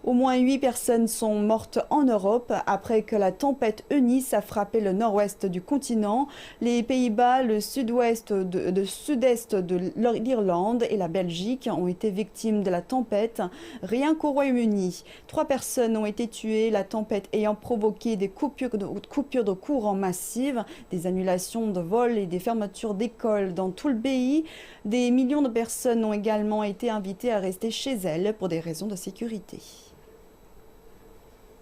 Au moins 8 personnes sont mortes en Europe après que la tempête Eunice a frappé le nord-ouest du continent, les Pays-Bas, le sud-est de l'Irlande et la Belgique ont été victimes de la tempête. Rien qu'au Royaume-Uni, 3 personnes ont été tuées, la tempête ayant provoqué des coupures de courant massives, des annulations de vols et des fermetures d'écoles dans tout le pays. Des millions de personnes ont également été invitées à rester chez elles pour des raisons de sécurité.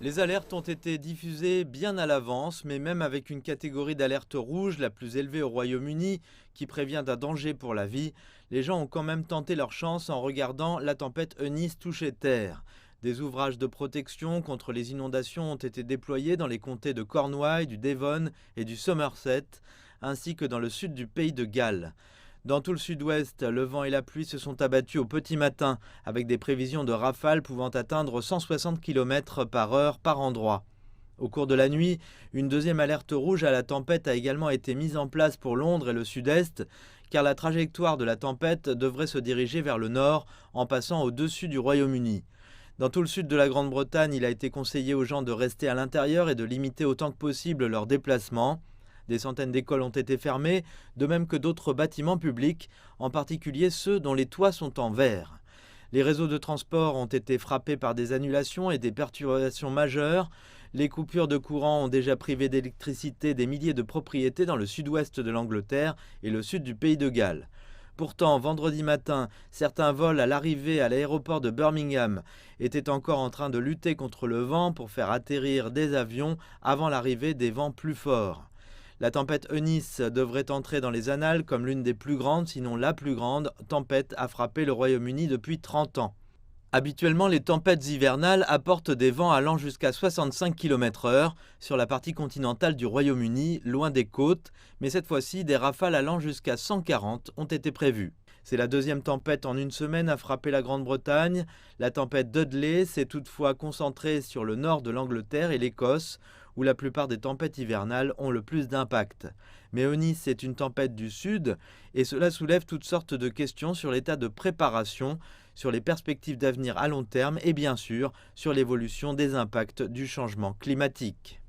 Les alertes ont été diffusées bien à l'avance, mais même avec une catégorie d'alerte rouge, la plus élevée au Royaume-Uni, qui prévient d'un danger pour la vie, les gens ont quand même tenté leur chance en regardant la tempête Eunice toucher terre. Des ouvrages de protection contre les inondations ont été déployés dans les comtés de Cornouailles, du Devon et du Somerset, ainsi que dans le sud du pays de Galles. Dans tout le sud-ouest, le vent et la pluie se sont abattus au petit matin, avec des prévisions de rafales pouvant atteindre 160 km/h par endroit. Au cours de la nuit, une deuxième alerte rouge à la tempête a également été mise en place pour Londres et le sud-est, car la trajectoire de la tempête devrait se diriger vers le nord en passant au-dessus du Royaume-Uni. Dans tout le sud de la Grande-Bretagne, il a été conseillé aux gens de rester à l'intérieur et de limiter autant que possible leurs déplacements. Des centaines d'écoles ont été fermées, de même que d'autres bâtiments publics, en particulier ceux dont les toits sont en verre. Les réseaux de transport ont été frappés par des annulations et des perturbations majeures. Les coupures de courant ont déjà privé d'électricité des milliers de propriétés dans le sud-ouest de l'Angleterre et le sud du pays de Galles. Pourtant, vendredi matin, certains vols à l'arrivée à l'aéroport de Birmingham étaient encore en train de lutter contre le vent pour faire atterrir des avions avant l'arrivée des vents plus forts. La tempête Eunice devrait entrer dans les annales comme l'une des plus grandes, sinon la plus grande, tempête à frapper le Royaume-Uni depuis 30 ans. Habituellement, les tempêtes hivernales apportent des vents allant jusqu'à 65 km/h sur la partie continentale du Royaume-Uni, loin des côtes, mais cette fois-ci, des rafales allant jusqu'à 140 ont été prévues. C'est la deuxième tempête en une semaine à frapper la Grande-Bretagne. La tempête Dudley s'est toutefois concentrée sur le nord de l'Angleterre et l'Écosse, où la plupart des tempêtes hivernales ont le plus d'impact. Mais Eunice est une tempête du sud et cela soulève toutes sortes de questions sur l'état de préparation, sur les perspectives d'avenir à long terme et bien sûr sur l'évolution des impacts du changement climatique.